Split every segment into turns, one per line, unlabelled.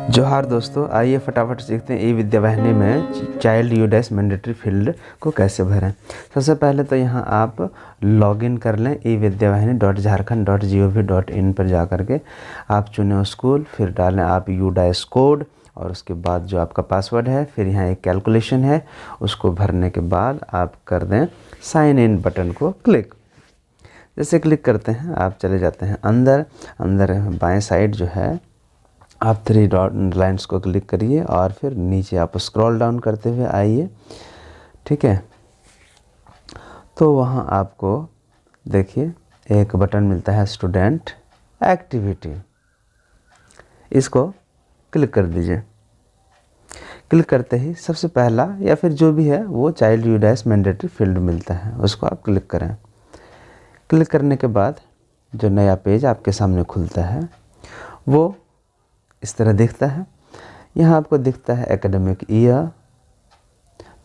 जोहार दोस्तों, आइए फटाफट सीखते हैं ई विद्या वाहिनी में चाइल्ड यूडाइस मैंडेटरी फील्ड को कैसे भरें। सबसे पहले तो यहाँ आप लॉगिन कर लें evidyavahini.jharkhand.gov.in पर जा कर के आप चुनें स्कूल, फिर डालें आप यूडाइस कोड और उसके बाद जो आपका पासवर्ड है, फिर यहाँ एक कैलकुलेशन है, उसको भरने के बाद आप कर दें साइन इन बटन को क्लिक। जैसे क्लिक करते हैं आप चले जाते हैं अंदर बाएं साइड जो है आप 3 डॉट लाइन्स को क्लिक करिए और फिर नीचे आप स्क्रॉल डाउन करते हुए आइए। ठीक है, तो वहाँ आपको देखिए एक बटन मिलता है स्टूडेंट एक्टिविटी, इसको क्लिक कर दीजिए। क्लिक करते ही सबसे पहला या फिर जो भी है वो चाइल्ड यूडाइस मैंडेटरी फील्ड मिलता है, उसको आप क्लिक करें। क्लिक करने के बाद जो नया पेज आपके सामने खुलता है वो इस तरह दिखता है। यहाँ आपको दिखता है एकेडमिक ईयर,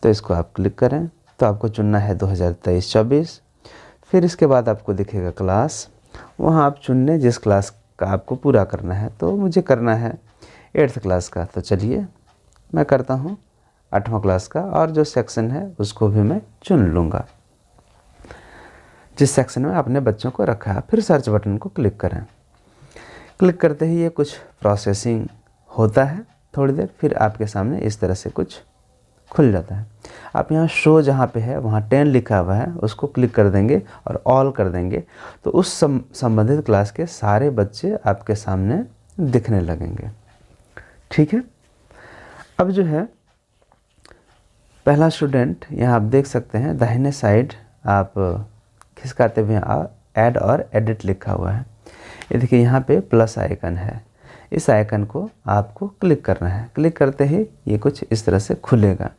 तो इसको आप क्लिक करें तो आपको चुनना है 2023-24। फिर इसके बाद आपको दिखेगा क्लास, वहाँ आप चुन लें जिस क्लास का आपको पूरा करना है। तो मुझे करना है 8th क्लास का, तो चलिए मैं करता हूँ 8वां क्लास का, और जो सेक्शन है उसको भी मैं चुन लूँगा जिस सेक्शन में आपने बच्चों को रखा है। फिर सर्च बटन को क्लिक करें। क्लिक करते ही ये कुछ प्रोसेसिंग होता है थोड़ी देर, फिर आपके सामने इस तरह से कुछ खुल जाता है। आप यहाँ शो जहाँ पे है वहाँ 10 लिखा हुआ है, उसको क्लिक कर देंगे और ऑल कर देंगे, तो उस संबंधित क्लास के सारे बच्चे आपके सामने दिखने लगेंगे। ठीक है, अब जो है पहला स्टूडेंट यहाँ आप देख सकते हैं दाहिने साइड आप खिसकाते हुए ऐड और एडिट लिखा हुआ है। ये देखिए यहाँ पे प्लस आइकन है, इस आइकन को आपको क्लिक करना है। क्लिक करते ही ये कुछ इस तरह से खुलेगा।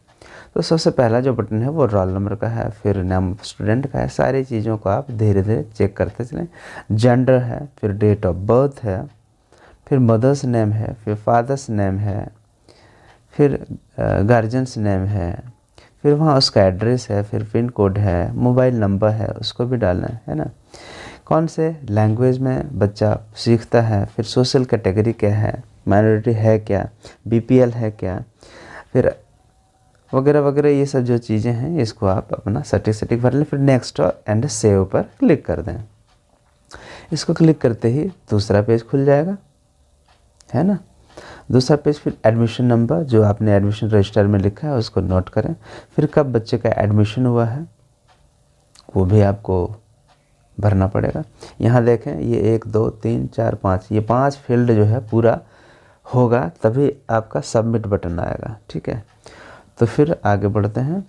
तो सबसे पहला जो बटन है वो रोल नंबर का है, फिर नाम स्टूडेंट का है। सारी चीज़ों को आप धीरे धीरे चेक करते चलें। जेंडर है, फिर डेट ऑफ बर्थ है, फिर मदर्स नेम है, फिर फादर्स नेम है, फिर गार्जियंस नेम है, फिर वहाँ उसका एड्रेस है, फिर पिन कोड है, मोबाइल नंबर है, उसको भी डालना है ना। कौन से लैंग्वेज में बच्चा सीखता है, फिर सोशल कैटेगरी क्या है, माइनॉरिटी है क्या, बीपीएल है क्या, फिर वगैरह वगैरह, ये सब जो चीज़ें हैं इसको आप अपना सटीक भर लें। फिर नेक्स्ट एंड सेव पर क्लिक कर दें। इसको क्लिक करते ही दूसरा पेज खुल जाएगा, है ना। दूसरा पेज फिर एडमिशन नंबर जो आपने एडमिशन रजिस्टर में लिखा है उसको नोट करें। फिर कब बच्चे का एडमिशन हुआ है वो भी आपको भरना पड़ेगा। यहाँ देखें ये 1 2 3 4 5, ये 5 फील्ड जो है पूरा होगा तभी आपका सबमिट बटन आएगा। ठीक है, तो फिर आगे बढ़ते हैं।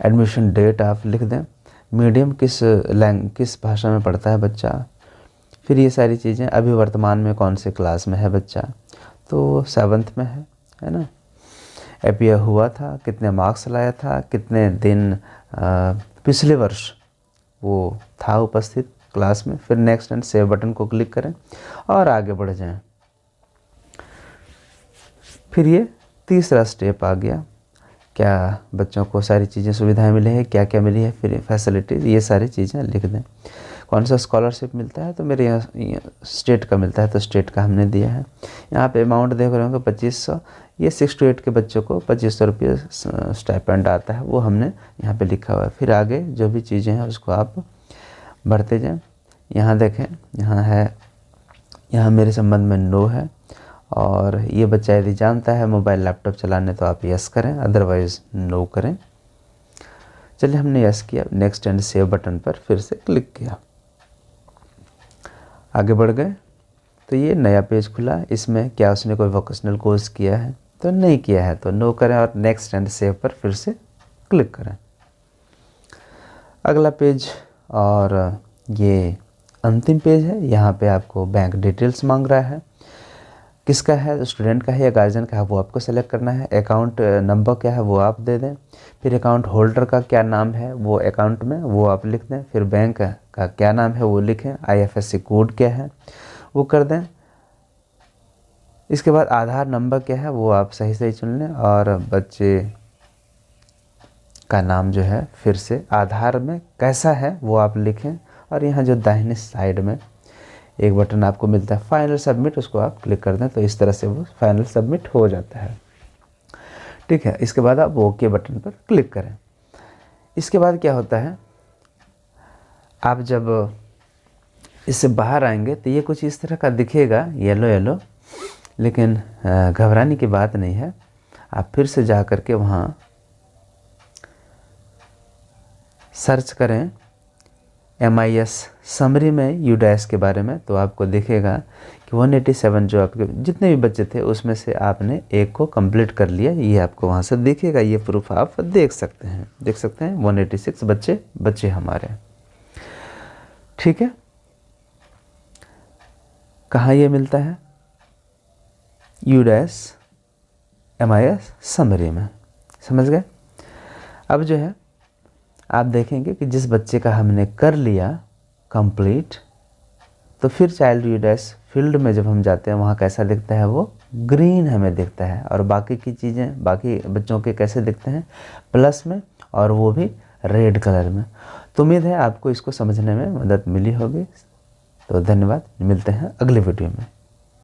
एडमिशन डेट आप लिख दें, मीडियम किस भाषा में पढ़ता है बच्चा, फिर ये सारी चीज़ें, अभी वर्तमान में कौन से क्लास में है बच्चा, तो 7th में है ना। अपीयर हुआ था, कितने मार्क्स लाया था, कितने दिन पिछले वर्ष वो था उपस्थित क्लास में। फिर नेक्स्ट एंड सेव बटन को क्लिक करें और आगे बढ़ जाएं। फिर ये तीसरा स्टेप आ गया, क्या बच्चों को सारी चीज़ें सुविधाएं मिली है, क्या क्या मिली है, फिर फैसिलिटीज़, ये सारी चीज़ें लिख दें। कौन सा स्कॉलरशिप मिलता है, तो मेरे यहाँ स्टेट का मिलता है तो स्टेट का हमने दिया है। यहाँ पे अमाउंट देख रहे होंगे 2500, ये 6 to 8 के बच्चों को 2500 रुपये स्टाइपेंड आता है, वो हमने यहाँ पे लिखा हुआ है। फिर आगे जो भी चीज़ें हैं उसको आप भरते जाएं। यहाँ देखें, यहाँ है, यहाँ मेरे संबंध में नो है, और ये बच्चा यदि जानता है मोबाइल लैपटॉप चलाने तो आप यस करें, अदरवाइज़ नो करें। चलिए हमने यस किया, नेक्स्ट एंड सेव बटन पर फिर से क्लिक किया, आगे बढ़ गए। तो ये नया पेज खुला, इसमें क्या उसने कोई वोकेशनल कोर्स किया है, तो नहीं किया है तो नो करें और नेक्स्ट एंड सेव पर फिर से क्लिक करें। अगला पेज, और ये अंतिम पेज है। यहाँ पे आपको बैंक डिटेल्स मांग रहा है, किसका है, स्टूडेंट का है या गार्जियन का है, वो आपको सेलेक्ट करना है। अकाउंट नंबर क्या है वो आप दे दें। फिर अकाउंट होल्डर का क्या नाम है वो अकाउंट में वो आप लिख दें। फिर बैंक का क्या नाम है वो लिखें। IFSC कोड क्या है वो कर दें। इसके बाद आधार नंबर क्या है वो आप सही सही चुन लें, और बच्चे का नाम जो है फिर से आधार में कैसा है वो आप लिखें। और यहाँ जो दाहिने साइड में एक बटन आपको मिलता है फाइनल सबमिट, उसको आप क्लिक कर दें तो इस तरह से वो फाइनल सबमिट हो जाता है। ठीक है, इसके बाद आप ओके बटन पर क्लिक करें। इसके बाद क्या होता है, आप जब इससे बाहर आएंगे तो ये कुछ इस तरह का दिखेगा, येलो येलो, लेकिन घबराने की बात नहीं है। आप फिर से जा कर के वहाँ सर्च करें MIS समरी में UDAS के बारे में, तो आपको दिखेगा कि 187 जो आपके जितने भी बच्चे थे उसमें से आपने एक को कंप्लीट कर लिया, ये आपको वहाँ से दिखेगा। ये प्रूफ आप देख सकते हैं, 186 बच्चे हमारे। ठीक है, कहाँ ये मिलता है? UDAS MIS समरी में, समझ गए। अब जो है आप देखेंगे कि जिस बच्चे का हमने कर लिया कंप्लीट, तो फिर चाइल्ड UDAS फील्ड में जब हम जाते हैं वहाँ कैसा दिखता है, वो ग्रीन हमें दिखता है। और बाकी की चीज़ें, बाकी बच्चों के कैसे दिखते हैं? प्लस में, और वो भी रेड कलर में। तो उम्मीद है आपको इसको समझने में मदद मिली होगी। तो धन्यवाद, मिलते हैं अगले वीडियो में।